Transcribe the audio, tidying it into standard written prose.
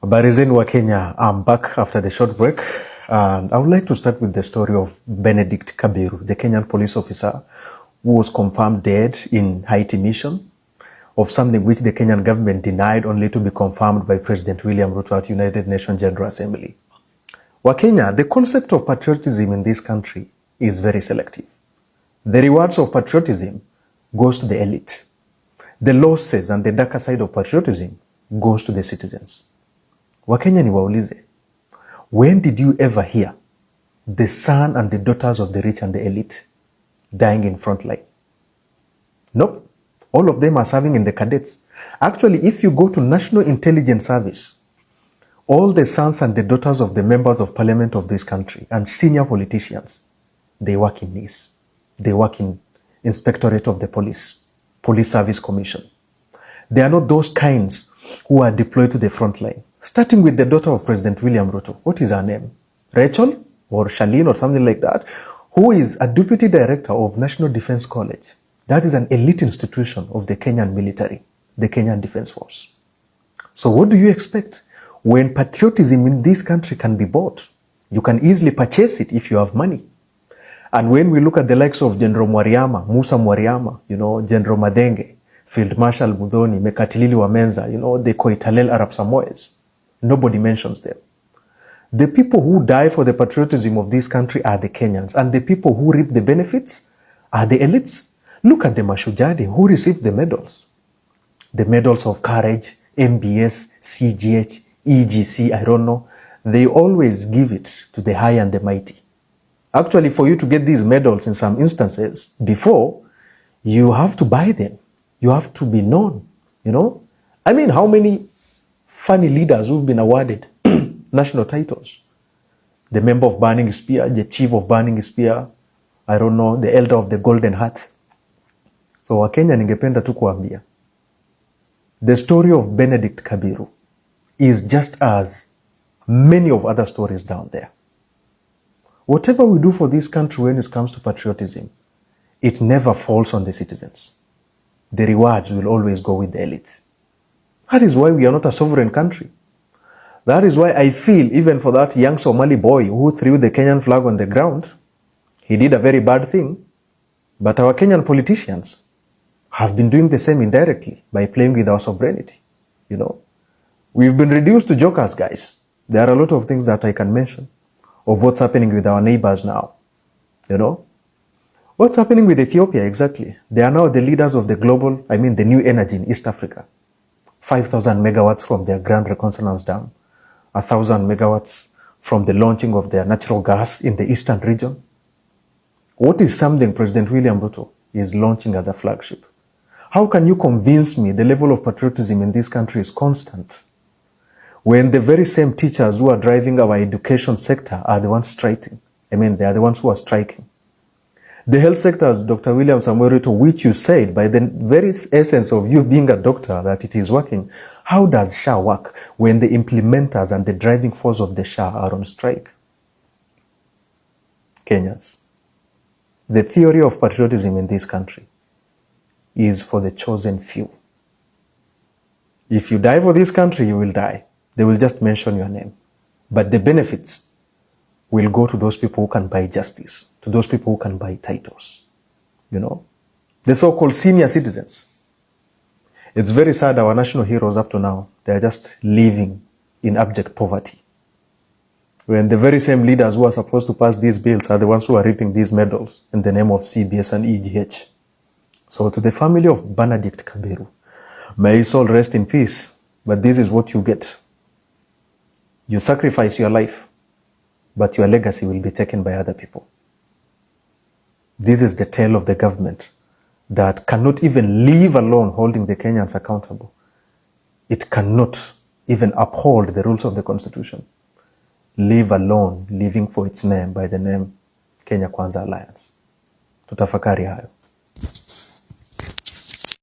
Habari zenu wa Kenya. I'm back after the short break, and I would like to start with the story of Benedict Kabiru, the Kenyan police officer who was confirmed dead in Haiti mission of something which the Kenyan government denied, only to be confirmed by President William Ruto at United Nations General Assembly. Wa Kenya, the concept of patriotism in this country is very selective. The rewards of patriotism goes to the elite. The losses and the darker side of patriotism goes to the citizens. Wakenya niwaulize, when did you ever hear the son and the daughters of the rich and the elite dying in front line? Nope. All of them are serving in the cadets. Actually, if you go to National Intelligence Service, all the sons and the daughters of the members of parliament of this country and senior politicians, they work in NIS. They work in Inspectorate of the Police, Police Service Commission. They are not those kinds who are deployed to the front line. Starting with the daughter of President William Ruto. What is her name? Rachel or Charlene or something like that, who is a deputy director of National Defense College. That is an elite institution of the Kenyan military, the Kenyan Defense Force. So what do you expect when patriotism in this country can be bought? You can easily purchase it if you have money. And when we look at the likes of General Mwariama, Musa Mwariama, General Madenge, Field Marshal Mudhoni, Mekatilili Wamenza, the Koitalel Arab Samoes, nobody mentions them. The people who die for the patriotism of this country are the Kenyans, and the people who reap the benefits are the elites. Look at the Mashujadi who received the medals. The medals of courage, MBS, CGH, EGC, I don't know. They always give it to the high and the mighty. Actually, for you to get these medals in some instances, before, you have to buy them. You have to be known, I mean, how many funny leaders who've been awarded national titles? The member of Burning Spear, the chief of Burning Spear, I don't know, the elder of the Golden Heart. So Wakenya ningependa tu kuambia, the story of Benedict Kabiru is just as many of other stories down there. Whatever we do for this country when it comes to patriotism, it never falls on the citizens. The rewards will always go with the elite. That is why we are not a sovereign country. That is why I feel, even for that young Somali boy who threw the Kenyan flag on the ground, he did a very bad thing. But our Kenyan politicians have been doing the same indirectly by playing with our sovereignty. We've been reduced to jokers, guys. There are a lot of things that I can mention of what's happening with our neighbors now. What's happening with Ethiopia exactly? They are now the leaders of the the new energy in East Africa. 5,000 megawatts from their Grand Reconnaissance Dam, 1,000 megawatts from the launching of their natural gas in the eastern region. What is something President William Ruto is launching as a flagship? How can you convince me the level of patriotism in this country is constant when the very same teachers who are driving our education sector are the ones striking? They are the ones who are striking. The health sector, as Dr. William Samuel Ruto, which you said by the very essence of you being a doctor that it is working, how does SHA work when the implementers and the driving force of the SHA are on strike? Kenyans, the theory of patriotism in this country is for the chosen few. If you die for this country, you will die. They will just mention your name. But the benefits will go to those people who can buy justice, to those people who can buy titles. The so-called senior citizens. It's very sad our national heroes up to now, they are just living in abject poverty. When the very same leaders who are supposed to pass these bills are the ones who are reaping these medals in the name of CBS and EGH. So to the family of Benedict Kabiru, may his soul rest in peace, but this is what you get. You sacrifice your life, but your legacy will be taken by other people. This is the tale of the government that cannot even leave alone holding the Kenyans accountable. It cannot even uphold the rules of the Constitution, leave alone living for its name by the name Kenya Kwanza Alliance. Tutafakari hayo.